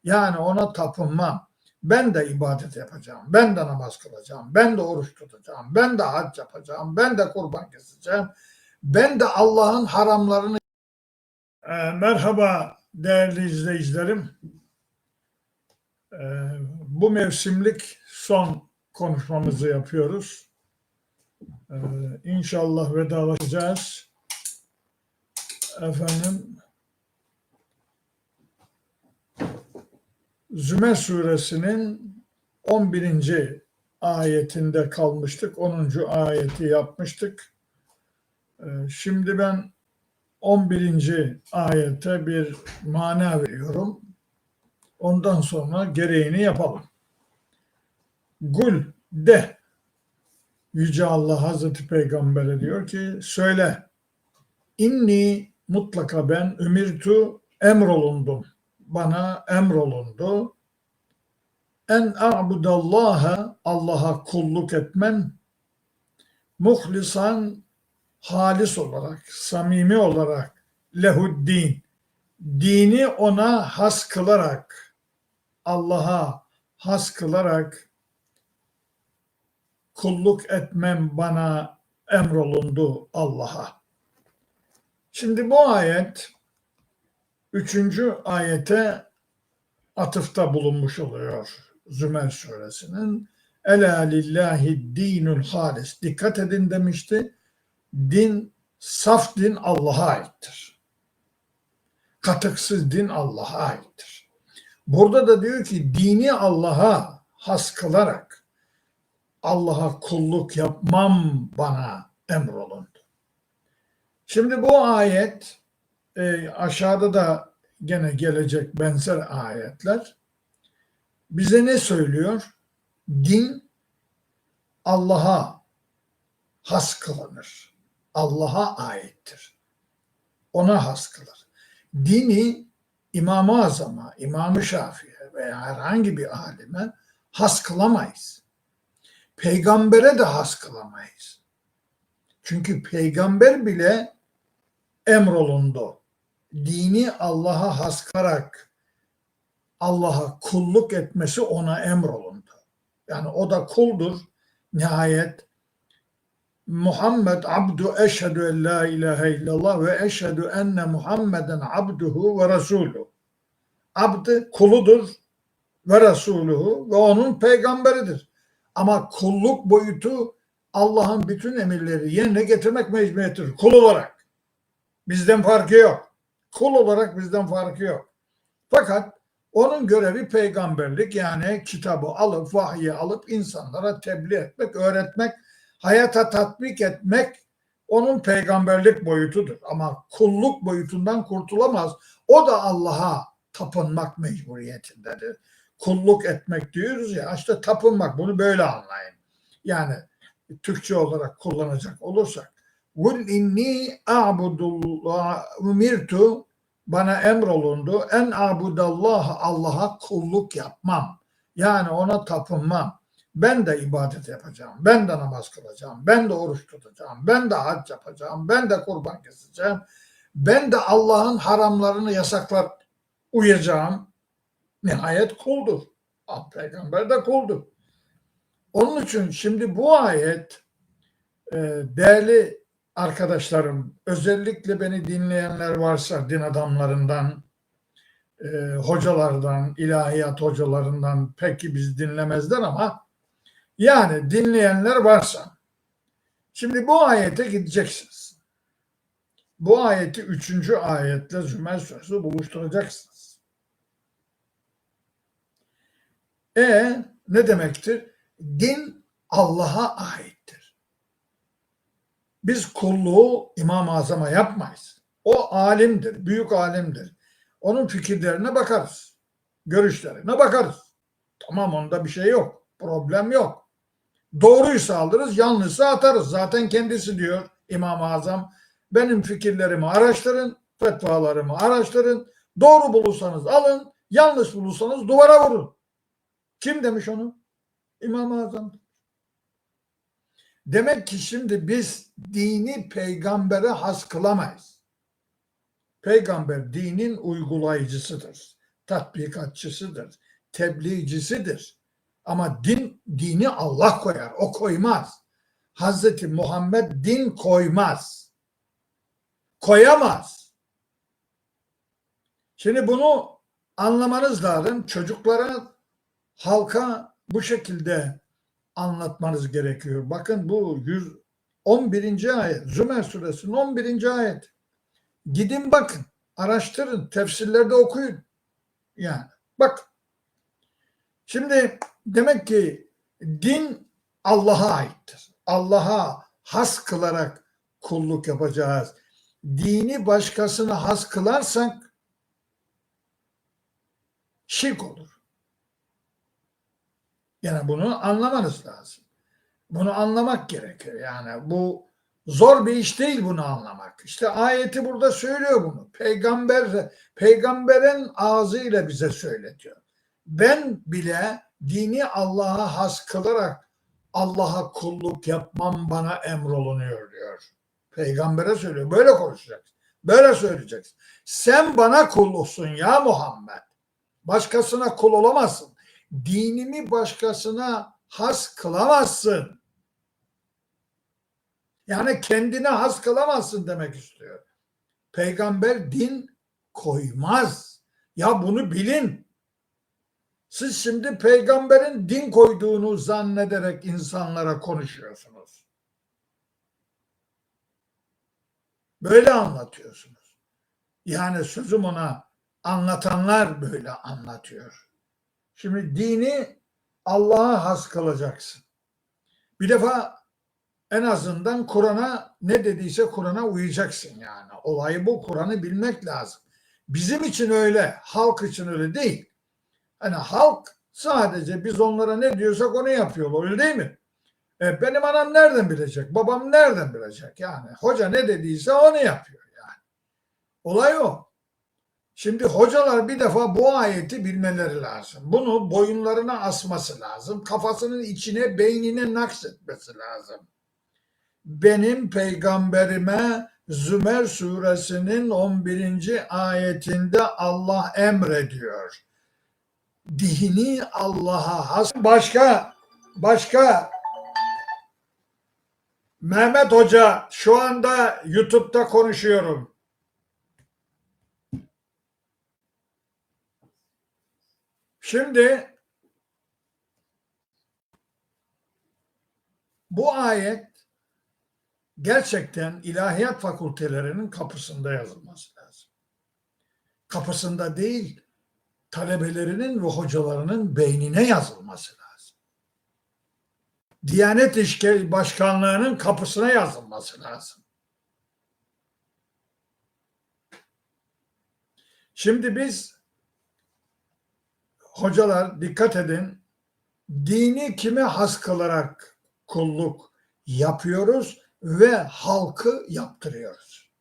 Yani ona tapınmam. Ben de ibadet yapacağım. Ben de namaz kılacağım. Ben de oruç tutacağım. Ben de hac yapacağım. Ben de kurban keseceğim. Ben de Allah'ın haramlarını... Merhaba değerli izleyicilerim. Bu mevsimlik son konuşmamızı yapıyoruz. İnşallah vedalaşacağız. Efendim, Zümer suresinin 11. ayetinde kalmıştık. 10. ayeti yapmıştık. Şimdi ben 11. ayete bir mana veriyorum. Ondan sonra gereğini yapalım. Gul de, Yüce Allah Hazreti Peygamber'e diyor ki, söyle, inni mutlaka ben ümirtu, emrolundum. Bana emrolundu. En a'budallaha, Allah'a kulluk etmem, muhlisan, halis olarak, samimi olarak, lehuddin, dini ona has kılarak, Allah'a has kılarak kulluk etmem bana emrolundu Allah'a. Şimdi bu ayet 3. ayete atıfta bulunmuş oluyor Zümer suresinin. Ela lillahi dinul halis. Dikkat edin demişti. Din, saf din Allah'a aittir. Katıksız din Allah'a aittir. Burada da diyor ki dini Allah'a has kılarak Allah'a kulluk yapmam bana emrolundu. Şimdi bu ayet aşağıda da gene gelecek benzer ayetler bize ne söylüyor? Din Allah'a has kılınır. Allah'a aittir. Ona has kılır. Dini İmam-ı Azam'a, İmam-ı Şafii'ye veya herhangi bir alime has kılamayız. Peygambere de has kılamayız. Çünkü peygamber bile emrolundu. Dini Allah'a has kılarak Allah'a kulluk etmesi ona emrolundu. Yani o da kuldur. Nihayet Muhammed abdu eşhedü en la ilahe illallah ve eşhedü enne Muhammeden abduhu ve resuluhu. Abd kuludur ve resuluhu ve onun peygamberidir. Ama kulluk boyutu Allah'ın bütün emirleri yerine getirmek mecburiyetidir. Kul olarak. Bizden farkı yok. Kul olarak bizden farkı yok. Fakat onun görevi peygamberlik, yani kitabı alıp, vahyi alıp insanlara tebliğ etmek, öğretmek, hayata tatbik etmek onun peygamberlik boyutudur. Ama kulluk boyutundan kurtulamaz. O da Allah'a tapınmak mecburiyetindedir. Kulluk etmek diyoruz ya, işte tapınmak, bunu böyle anlayın. Yani Türkçe olarak kullanacak olursak. Kul inni a'budullah umirtu, bana emrolundu. En abudallah, Allah'a kulluk yapmam. Yani ona tapınmam. Ben de ibadet yapacağım. Ben de namaz kılacağım. Ben de oruç tutacağım. Ben de hac yapacağım. Ben de kurban keseceğim. Ben de Allah'ın haramlarını, yasaklar uyacağım. Nihayet kuldur. Peygamber de kuldur. Onun için şimdi bu ayet, değerli arkadaşlarım, özellikle beni dinleyenler varsa din adamlarından, hocalardan, ilahiyat hocalarından, peki biz dinlemezler ama yani dinleyenler varsa, şimdi bu ayete gideceksiniz. Bu ayeti 3. ayetle Zümer suresi buluşturacaksınız. Ne demektir? Din Allah'a aittir. Biz kulluğu İmam-ı Azam'a yapmayız. O alimdir, büyük alimdir. Onun fikirlerine bakarız. Görüşlerine bakarız. Tamam, onda bir şey yok. Problem yok. Doğruysa alırız, yanlışsa atarız. Zaten kendisi diyor İmam-ı Azam, benim fikirlerimi araştırın, fetvalarımı araştırın. Doğru bulursanız alın, yanlış bulursanız duvara vurun. Kim demiş onu? İmam-ı Azam. Demek ki şimdi biz dini peygambere has kılamayız. Peygamber dinin uygulayıcısıdır. tatbikatçısıdır, tebliğcisidir. Ama dini Allah koyar, o koymaz. Hazreti Muhammed din koymaz. Koyamaz. Şimdi bunu anlamanız lazım. Çocuklara, halka bu şekilde anlatmanız gerekiyor. Bakın bu 111. ayet, Zümer suresinin 11. ayet. Gidin bakın, araştırın, tefsirlerde okuyun. Yani bak. Şimdi demek ki din Allah'a aittir. Allah'a has kılarak kulluk yapacağız. Dini başkasına has kılarsak şirk olur. Yani bunu anlamanız lazım. Bunu anlamak gerekiyor. Yani bu zor bir iş değil bunu anlamak. İşte ayeti burada söylüyor bunu. Peygamberin ağzıyla bize söyletiyor. Ben bile dini Allah'a has kılarak Allah'a kulluk yapmam bana emrolunuyor diyor. Peygambere söylüyor. Böyle konuşacaksın. Böyle söyleyeceksin. Sen bana kullusun ya Muhammed. Başkasına kul olamazsın. Dinimi başkasına has kılamazsın. Yani kendine has kılamazsın demek istiyor. Peygamber din koymaz. Ya bunu bilin. Siz şimdi peygamberin din koyduğunu zannederek insanlara konuşuyorsunuz. Böyle anlatıyorsunuz. Yani sözüm ona anlatanlar böyle anlatıyor. Şimdi dini Allah'a has kılacaksın. Bir defa en azından Kur'an'a ne dediyse Kur'an'a uyacaksın yani. Olay bu. Kur'an'ı bilmek lazım. Bizim için öyle, halk için öyle değil. Hani halk sadece biz onlara ne diyorsak onu yapıyorlar, öyle değil mi? Benim anam nereden bilecek, babam nereden bilecek yani? Hoca ne dediyse onu yapıyor yani. Olay o. Şimdi hocalar bir defa bu ayeti bilmeleri lazım. Bunu boyunlarına asması lazım. Kafasının içine, beynine nakşetmesi lazım. Benim peygamberime Zümer suresinin 11. ayetinde Allah emrediyor. Dini Allah'a has. Başka Mehmet Hoca şu anda YouTube'da konuşuyorum. Şimdi bu ayet gerçekten ilahiyat fakültelerinin kapısında yazılması lazım. Kapısında değil, talebelerinin ve hocalarının beynine yazılması lazım. Diyanet İşleri Başkanlığı'nın kapısına yazılması lazım. Şimdi biz hocalar dikkat edin, dini kime has kılarak kulluk yapıyoruz ve halkı yaptırıyoruz.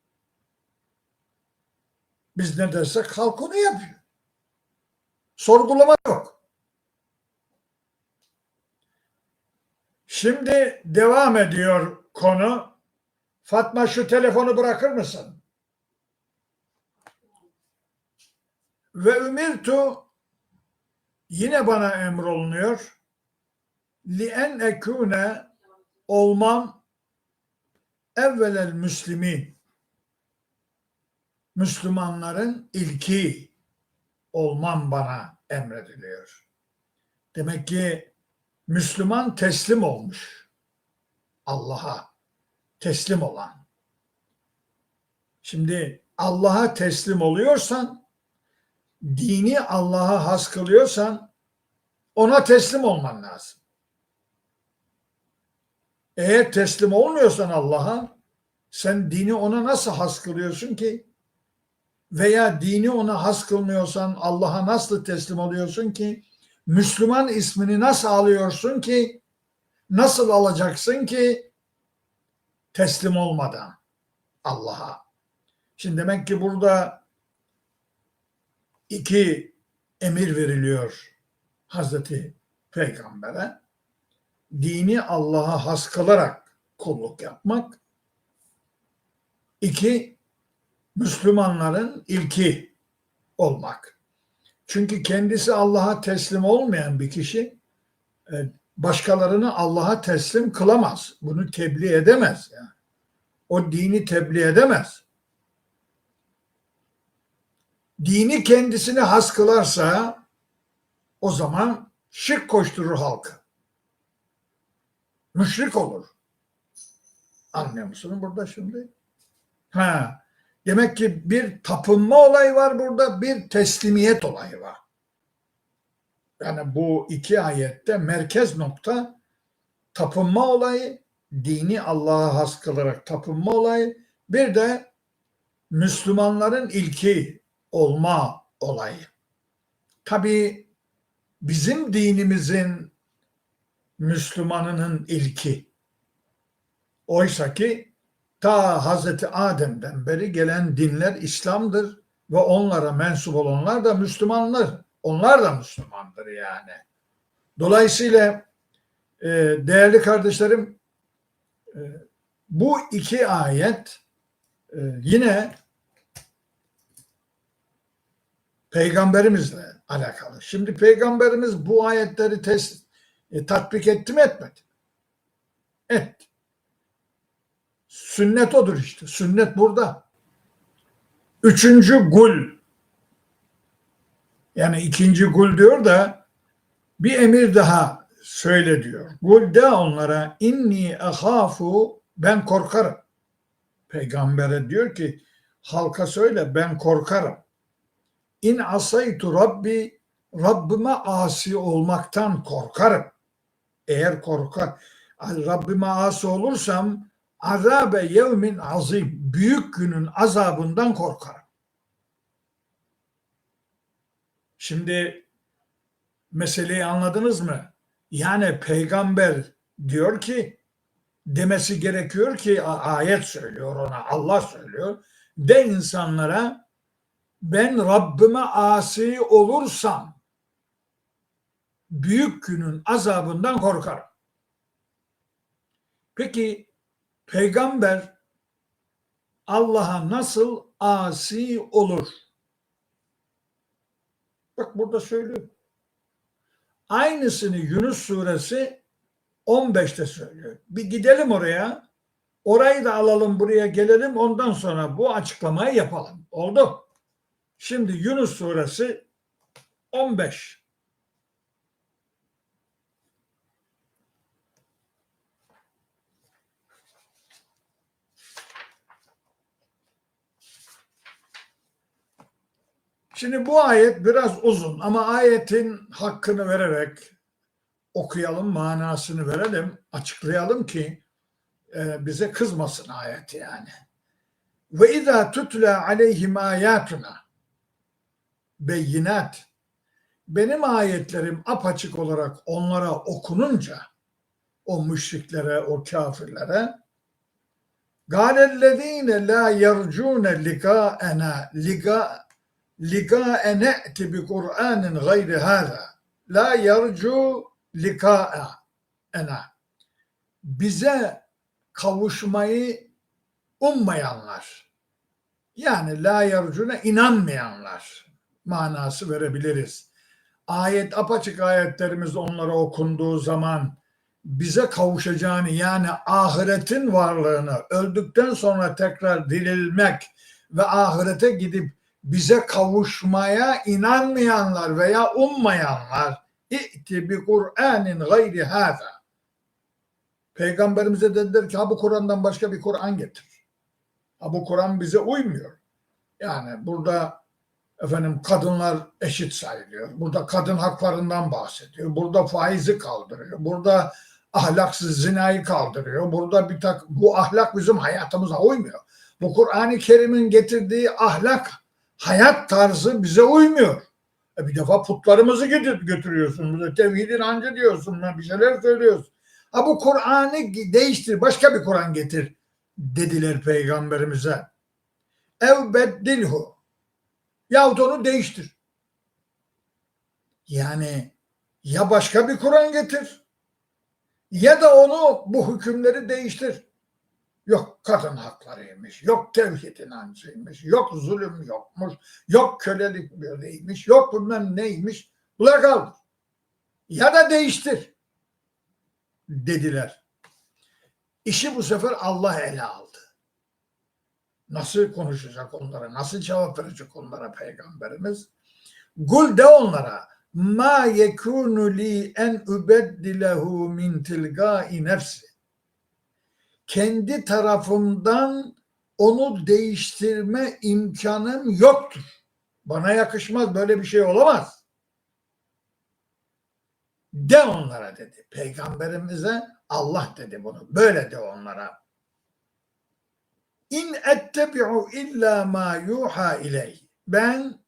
Biz ne dersek halk onu yapıyor. Sorgulama yok. Şimdi devam ediyor konu. Fatma şu telefonu bırakır mısın? Ve ümirtu yine bana emrolunuyor. Li en ekune olmam evvelel müslimin. Müslümanların ilki olmam bana emrediliyor. Demek ki Müslüman teslim olmuş. Allah'a teslim olan. Şimdi Allah'a teslim oluyorsan, dini Allah'a has kılıyorsan ona teslim olman lazım. Eğer teslim olmuyorsan Allah'a, sen dini ona nasıl has kılıyorsun ki? Veya dini ona has kılmıyorsan Allah'a nasıl teslim oluyorsun ki? Müslüman ismini nasıl alıyorsun ki? Nasıl alacaksın ki? Teslim olmadan Allah'a. Şimdi demek ki burada iki emir veriliyor Hazreti Peygamber'e. Dini Allah'a has kılarak kulluk yapmak. İki, Müslümanların ilki olmak. Çünkü kendisi Allah'a teslim olmayan bir kişi başkalarını Allah'a teslim kılamaz. Bunu tebliğ edemez. Yani. O dini tebliğ edemez. Dini kendisine has kılarsa o zaman şirk koşturur halkı. Müşrik olur. Anlıyor musunuz burada şimdi? Demek ki bir tapınma olayı var burada, bir teslimiyet olayı var. Yani bu iki ayette merkez nokta tapınma olayı, dini Allah'a has kılarak tapınma olayı, bir de Müslümanların ilki olma olayı. Tabii bizim dinimizin Müslümanının ilki. Oysa ki ta Hazreti Adem'den beri gelen dinler İslam'dır ve onlara mensup olanlar da Müslümanlar. Onlar da Müslümandır yani. Dolayısıyla değerli kardeşlerim bu iki ayet yine Peygamberimizle alakalı. Şimdi Peygamberimiz bu ayetleri tatbik etti mi etmedi? Etti. Sünnet odur işte. Sünnet burada. Üçüncü gul. Yani ikinci gul diyor da bir emir daha söyle diyor. Gul de onlara inni ehafu, ben korkarım. Peygambere diyor ki halka söyle ben korkarım. İn asaytu Rabbi, Rabbime asi olmaktan korkarım. Eğer Rabbime asi olursam azabe yevmin azim, büyük günün azabından korkarım. Şimdi meseleyi anladınız mı? Yani peygamber diyor ki, demesi gerekiyor ki, ayet söylüyor ona, Allah söylüyor. De insanlara ben Rabbime asi olursam büyük günün azabından korkarım. Peki peygamber Allah'a nasıl asi olur? Bak burada söylüyor. Aynısını Yunus suresi 15'te söylüyor. Bir gidelim oraya. Orayı da alalım, buraya gelelim. Ondan sonra bu açıklamayı yapalım. Oldu. Şimdi Yunus suresi 15. Şimdi bu ayet biraz uzun ama ayetin hakkını vererek okuyalım, manasını verelim, açıklayalım ki bize kızmasın ayet yani. Ve izâ tutla aleyhim âyâtuna beyinat, benim ayetlerim apaçık olarak onlara okununca o müşriklere, o kafirlere gâlellezîne lâ yercûne ligâene e'ti bi Kur'anin gayri hâzâ lâ yercû ligâena, bize kavuşmayı ummayanlar, yani la yercûne, inanmayanlar manası verebiliriz. Ayet, apaçık ayetlerimiz onlara okunduğu zaman bize kavuşacağını, yani ahiretin varlığını, öldükten sonra tekrar dirilmek ve ahirete gidip bize kavuşmaya inanmayanlar veya ummayanlar, İ'ti bi Kur'anin gayri hâzâ, Peygamberimize dediler ki bu Kur'an'dan başka bir Kur'an getir. Bu Kur'an bize uymuyor. Yani burada kadınlar eşit sayılıyor. Burada kadın haklarından bahsediyor. Burada faizi kaldırıyor. Burada ahlaksız zinayı kaldırıyor. Burada bu ahlak bizim hayatımıza uymuyor. Bu Kur'an-ı Kerim'in getirdiği ahlak, hayat tarzı bize uymuyor. Bir defa putlarımızı götürüyorsun. Bize tevhid inancı diyorsun. Bir şeyler söylüyorsun. Bu Kur'an'ı değiştir, başka bir Kur'an getir dediler Peygamberimize. Ev beddilhu, yahut onu değiştir. Yani ya başka bir Kur'an getir ya da onu, bu hükümleri değiştir. Yok kadın haklarıymış, yok tevhid inancıymış, yok zulüm yokmuş, yok kölelik böyleymiş, yok bilmem neymiş. Bunlar kaldır. Ya da değiştir dediler. İşi bu sefer Allah ele aldı. Nasıl konuşacak onlara, nasıl cevap verecek onlara Peygamberimiz? Kul de onlara, ma yekunu li en ubeddilehu min tilgai nefsi. Kendi tarafımdan onu değiştirme imkanım yoktur. Bana yakışmaz, böyle bir şey olamaz. De onlara dedi. Peygamberimize Allah dedi bunu. Böyle de onlara. İn ettebi'u illa ma yuha ileyh. Ben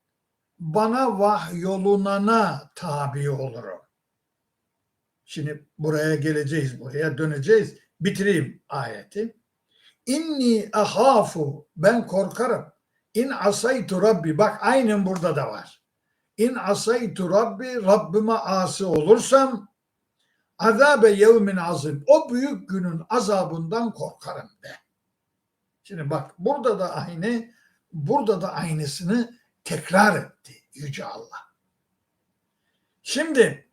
bana vahyolunana tabi olurum. Şimdi buraya geleceğiz, buraya döneceğiz. Bitireyim ayeti. İnni ahafu, ben korkarım. İn asaytu Rabbi, bak aynen burada da var. İn asaytu Rabbi, Rabbime asi olursam azabe yevmin azim, o büyük günün azabından korkarım de. Şimdi bak burada da aynısını tekrar etti Yüce Allah. Şimdi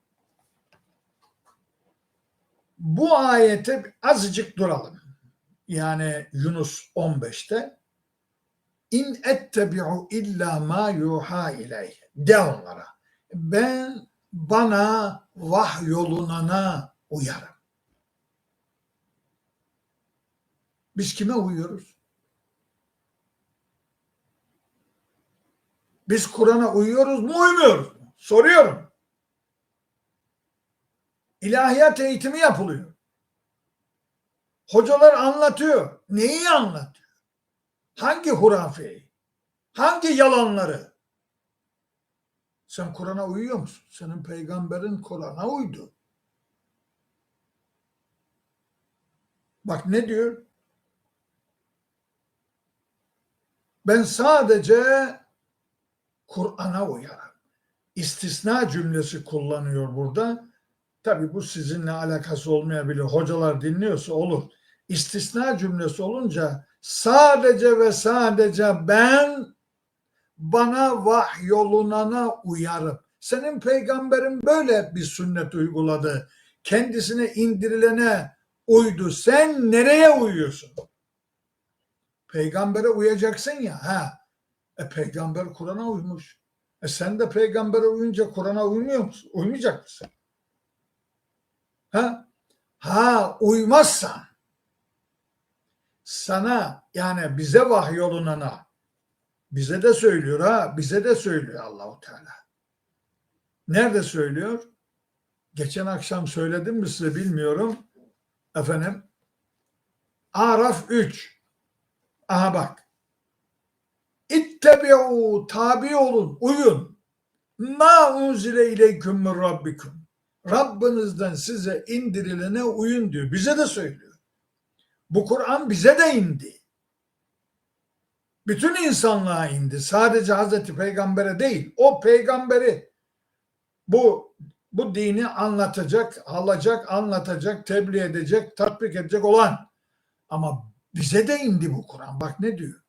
bu ayete azıcık duralım. Yani Yunus 15'te İn ettebi'u illa ma yuha ileyh. De onlara. Ben bana vahyolunana uyarım. Biz kime uyuyoruz? Biz Kur'an'a uyuyoruz mu, uymuyoruz mu? Soruyorum. İlahiyat eğitimi yapılıyor. Hocalar anlatıyor. Neyi anlatıyor? Hangi hurafeyi? Hangi yalanları? Sen Kur'an'a uyuyor musun? Senin peygamberin Kur'an'a uydu. Bak ne diyor? Ben sadece Kur'an'a uyarım. İstisna cümlesi kullanıyor burada. Tabii bu sizinle alakası olmayabilir. Hocalar dinliyorsa olur. İstisna cümlesi olunca sadece ve sadece ben bana vahyolunana uyarım. Senin peygamberin böyle bir sünnet uyguladı. Kendisine indirilene uydu. Sen nereye uyuyorsun? Peygambere uyacaksın ya. Peygamber Kur'an'a uymuş. Sen de peygambere uyunca Kur'an'a uymuyor musun? Uymayacak mısın? Uymazsan sana, yani bize vahyolunana, bize de söylüyor bize de söylüyor Allahu Teala. Nerede söylüyor? Geçen akşam söyledim mi size bilmiyorum. Efendim Araf 3. Aha bak. İttebi'u, tabi olun, uyun. Ma unzile ileyküm min rabbikum. Rabbinizden size indirilene uyun diyor. Bize de söylüyor. Bu Kur'an bize de indi. Bütün insanlığa indi. Sadece Hazreti Peygamber'e değil. O peygamberi bu dini anlatacak, anlatacak, tebliğ edecek, tatbik edecek olan. Ama bize de indi bu Kur'an. Bak ne diyor?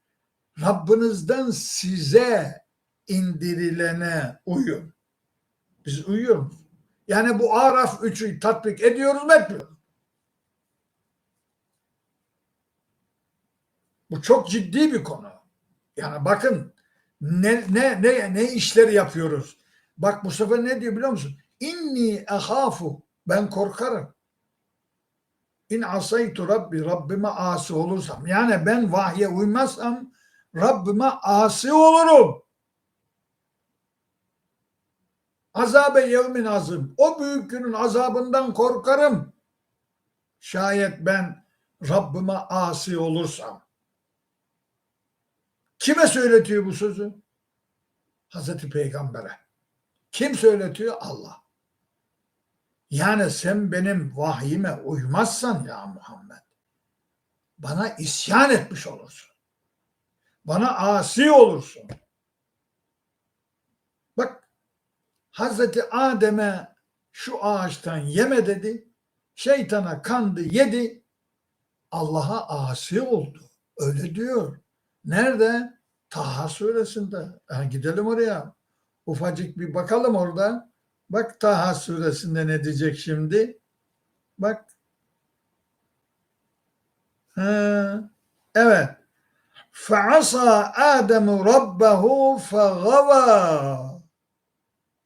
Rabbinizden size indirilene uyun. Biz uyuyoruz. Yani bu Araf 3'ü tatbik ediyoruz mu, etmiyoruz? Bu çok ciddi bir konu. Yani bakın ne işler yapıyoruz. Bak bu sefer ne diyor biliyor musun? İnni ahafu, ben korkarım. İn asaytu Rabbi, Rabbime asi olursam. Yani ben vahye uymazsam Rabbime asi olurum. Azabe yevmin azim. O büyük günün azabından korkarım. Şayet ben Rabbime asi olursam. Kime söyletiyor bu sözü? Hazreti Peygamber'e. Kim söyletiyor? Allah. Yani sen benim vahyime uymazsan ya Muhammed, bana isyan etmiş olursun. Bana asi olursun. Bak, Hazreti Adem'e şu ağaçtan yeme dedi. Şeytana kandı, yedi. Allah'a asi oldu. Öyle diyor. Nerede? Taha suresinde. Gidelim oraya. Ufacık bir bakalım orada. Bak Taha suresinde ne diyecek şimdi? Bak. Ha, evet. فَعَصَى آدَمُ رَبَّهُ فَغَوَى.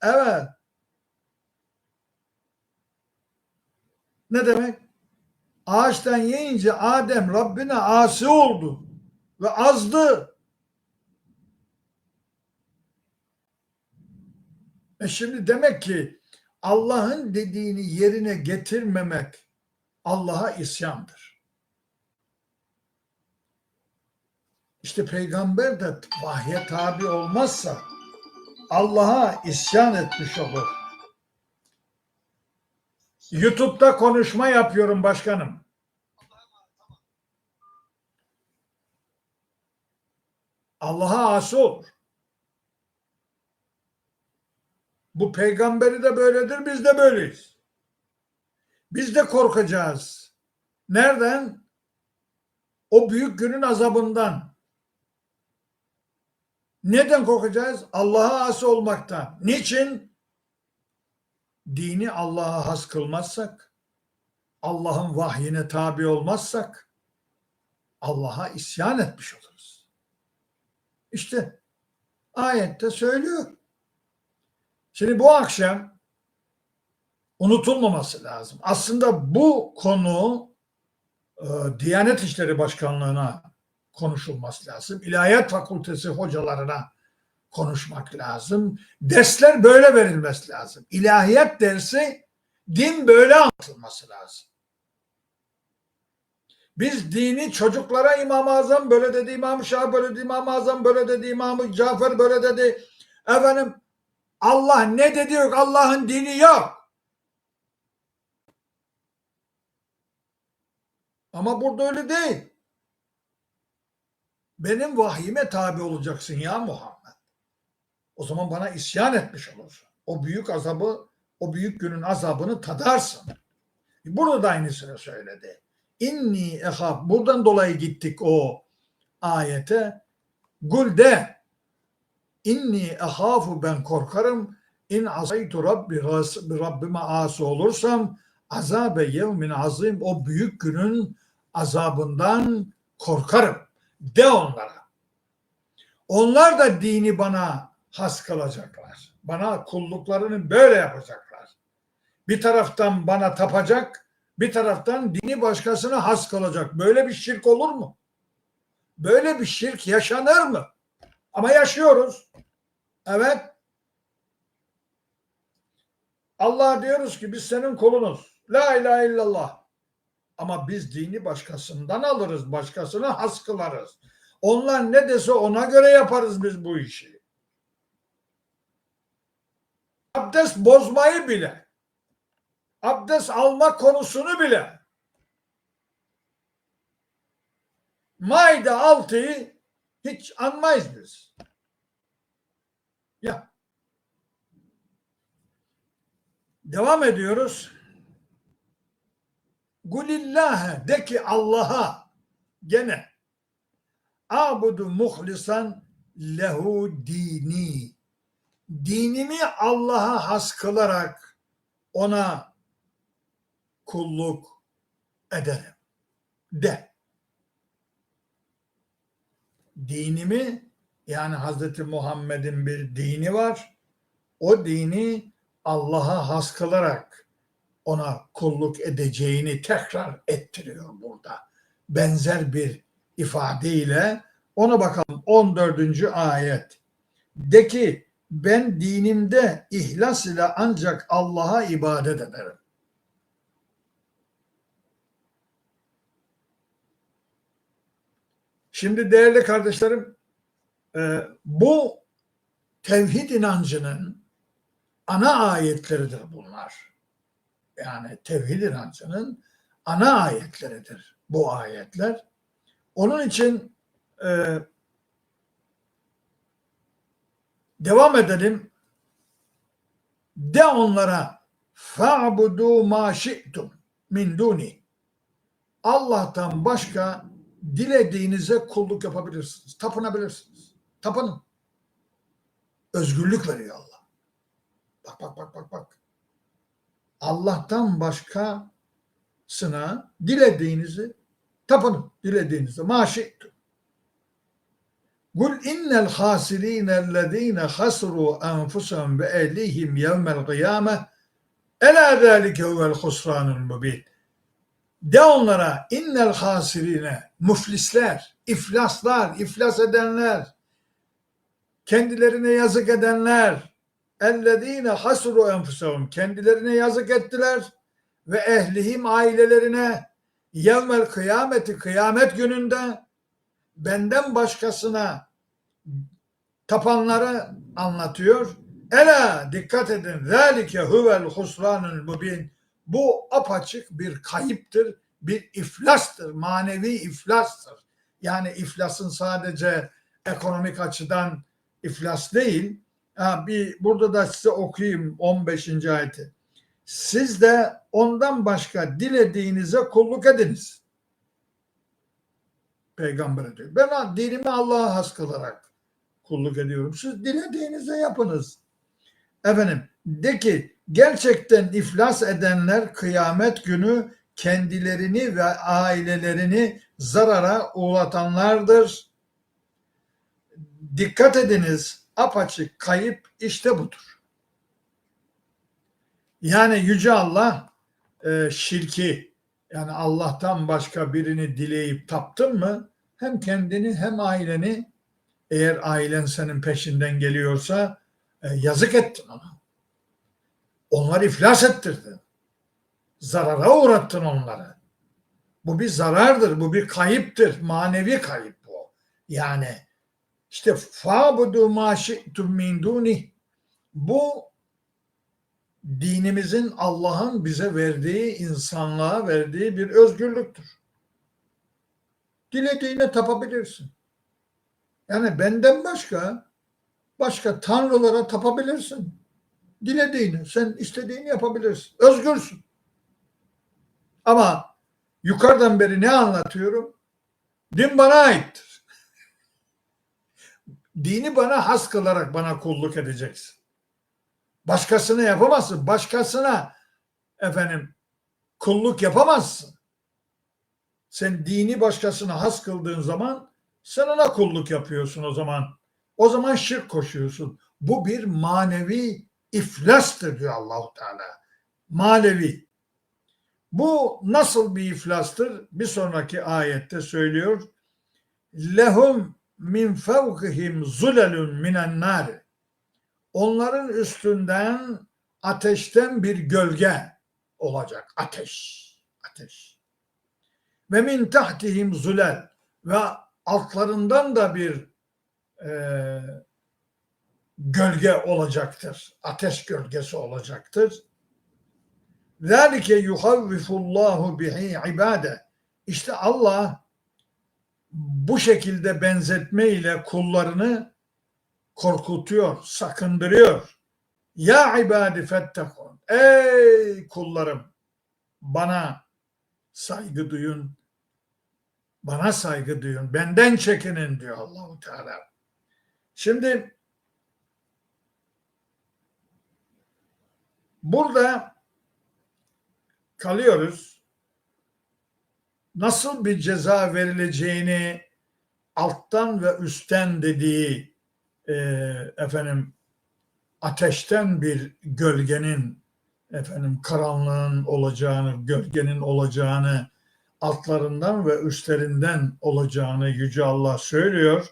Evet. Ne demek? Ağaçtan yiyince Adem Rabbine asi oldu ve azdı. Şimdi demek ki Allah'ın dediğini yerine getirmemek Allah'a isyandır. İşte peygamber de vahye tabi olmazsa Allah'a isyan etmiş olur. YouTube'da konuşma yapıyorum başkanım. Allah'a asi olur. Bu peygamberi de böyledir, biz de böyleyiz. Biz de korkacağız. Nereden? O büyük günün azabından. Neden korkacağız? Allah'a asi olmaktan. Niçin? Dini Allah'a has kılmazsak, Allah'ın vahyine tabi olmazsak, Allah'a isyan etmiş oluruz. İşte ayette söylüyor. Şimdi bu akşam unutulmaması lazım. Aslında bu konu Diyanet İşleri Başkanlığı'na konuşulması lazım. İlahiyat Fakültesi hocalarına konuşmak lazım. Dersler böyle verilmesi lazım. İlahiyat dersi din böyle anlatılması lazım. Biz dini çocuklara İmam-ı Azam böyle dedi, İmam-ı Şah böyle dedi, İmam-ı Azam böyle dedi, İmam-ı Cafer böyle dedi. Efendim Allah ne dedi yok, Allah'ın dini yok. Ama burada öyle değil. Benim vahyime tabi olacaksın ya Muhammed. O zaman bana isyan etmiş olursun. O büyük azabı, o büyük günün azabını tadarsın. Burada da aynısını söyledi. İnni ehaf. Buradan dolayı gittik o ayete. Kul de inni ehafu, ben korkarım. İn asaytu Rabbi, Rabbime asi olursam azabe yevmin azim, o büyük günün azabından korkarım. De onlara. Onlar da dini bana has kılacaklar. Bana kulluklarını böyle yapacaklar. Bir taraftan bana tapacak, bir taraftan dini başkasına has kılacak. Böyle bir şirk olur mu? Böyle bir şirk yaşanır mı? Ama yaşıyoruz. Evet. Allah diyoruz ki biz senin kulunuz. La ilahe illallah. Ama biz dini başkasından alırız, başkasına has kılarız. Onlar ne dese ona göre yaparız biz bu işi. Abdest bozmayı bile, abdest alma konusunu bile, Maide 6'yı hiç anmayız biz. Ya. Devam ediyoruz. Kulillâhe, de ki Allah'a, gene abudu muhlisan lehu dini, dinimi Allah'a has kılarak ona kulluk ederim. De. Dinimi, yani Hazreti Muhammed'in bir dini var. O dini Allah'a has kılarak ona kulluk edeceğini tekrar ettiriyor burada. Benzer bir ifadeyle ona bakalım 14. ayet. De ki ben dinimde ihlas ile ancak Allah'a ibadet ederim. Şimdi değerli kardeşlerim, bu tevhid inancının ana ayetleridir bunlar. Yani tevhid inancının ana ayetleridir bu ayetler. Onun için devam edelim. De onlara fa'budu ma şi'tum min duni. Allah'tan başka dilediğinize kulluk yapabilirsiniz. Tapınabilirsiniz. Tapının. Özgürlük veriyor Allah. Bak bak bak bak bak. Allah'tan başkasına dilediğinizi tapının. Dilediğinizi. Maşi'tum. Kul innel hasirînellezîne hasrû enfusahum ve ehlihim yevmel kıyâme elâ zâlike huvel husrânul mubîn. De onlara innel hasirine, müflisler, iflaslar, iflas edenler, kendilerine yazık edenler, ellezine hasru enfusahum, kendilerine yazık ettiler ve ehlihim, ailelerine, yevmel kıyameti, kıyamet gününde benden başkasına tapanları anlatıyor. Ela, dikkat edin, zâlike huvel husranul mubin. Bu apaçık bir kayıptır, bir iflastır, manevi iflastır. Yani iflasın sadece ekonomik açıdan iflas değil. Burada da size okuyayım 15. ayeti. Siz de ondan başka dilediğinize kulluk ediniz. Peygamber diyor. Ben dinimi Allah'a has kılarak kulluk ediyorum. Siz dilediğinize yapınız. Efendim, de ki gerçekten iflas edenler kıyamet günü kendilerini ve ailelerini zarara uğratanlardır. Dikkat ediniz, apaçık kayıp işte budur. Yani Yüce Allah şirki, yani Allah'tan başka birini dileyip taptın mı hem kendini hem aileni, eğer ailen senin peşinden geliyorsa yazık ettin ona. Onları iflas ettirdin. Zarara uğrattın onları. Bu bir zarardır, bu bir kayıptır. Manevi kayıp bu. Yani işte fa'budu ma şi'tum min duni. Bu dinimizin, Allah'ın bize verdiği, insanlığa verdiği bir özgürlüktür. Dilediğine tapabilirsin. Yani benden başka tanrılara tapabilirsin. Dilediğini, sen istediğini yapabilirsin. Özgürsün. Ama yukarıdan beri ne anlatıyorum? Din bana aittir. Dini bana has kılarak bana kulluk edeceksin. Başkasına yapamazsın. Başkasına kulluk yapamazsın. Sen dini başkasına has kıldığın zaman sen ona kulluk yapıyorsun o zaman. O zaman şirk koşuyorsun. Bu bir manevi iflastır diyor Allah-u Teala. Manevi. Bu nasıl bir iflastır? Bir sonraki ayette söylüyor. Lehum min fevkihim zulelun minen nar. Onların üstünden ateşten bir gölge olacak. Ateş. Ve min tahtihim zulel. Ve altlarından da bir gölge olacaktır. Ateş gölgesi olacaktır. Zalike yuhavvifullahu bihi ibade. İşte Allah bu şekilde benzetme ile kullarını korkutuyor, sakındırıyor. Ya ibadi fettekun. Ey kullarım, bana saygı duyun. Bana saygı duyun. Benden çekinin diyor Allah-u Teala. Şimdi burada kalıyoruz. Nasıl bir ceza verileceğini alttan ve üstten dediği ateşten bir gölgenin karanlığın olacağını, gölgenin olacağını, altlarından ve üstlerinden olacağını Yüce Allah söylüyor.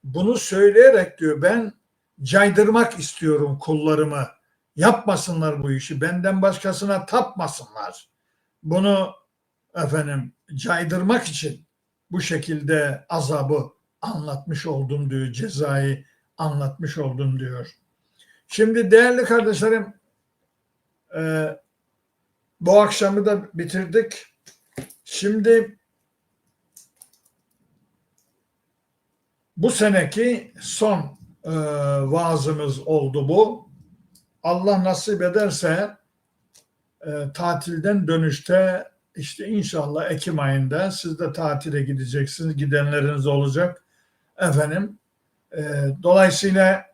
Bunu söyleyerek diyor ben caydırmak istiyorum kullarımı. Yapmasınlar bu işi. Benden başkasına tapmasınlar. Bunu caydırmak için bu şekilde azabı anlatmış oldum diyor. Cezayı anlatmış oldum diyor. Şimdi değerli kardeşlerim, bu akşamı da bitirdik. Şimdi bu seneki son vaazımız oldu bu. Allah nasip ederse tatilden dönüşte İşte inşallah Ekim ayında siz de tatile gideceksiniz. Gidenleriniz olacak. Efendim, dolayısıyla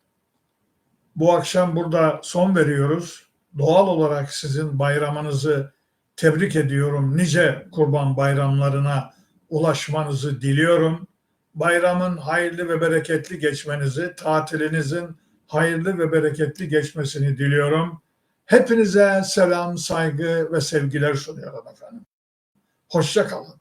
bu akşam burada son veriyoruz. Doğal olarak sizin bayramınızı tebrik ediyorum. Nice kurban bayramlarına ulaşmanızı diliyorum. Bayramın hayırlı ve bereketli geçmenizi, tatilinizin hayırlı ve bereketli geçmesini diliyorum. Hepinize selam, saygı ve sevgiler sunuyorum efendim. Hoşça kalın.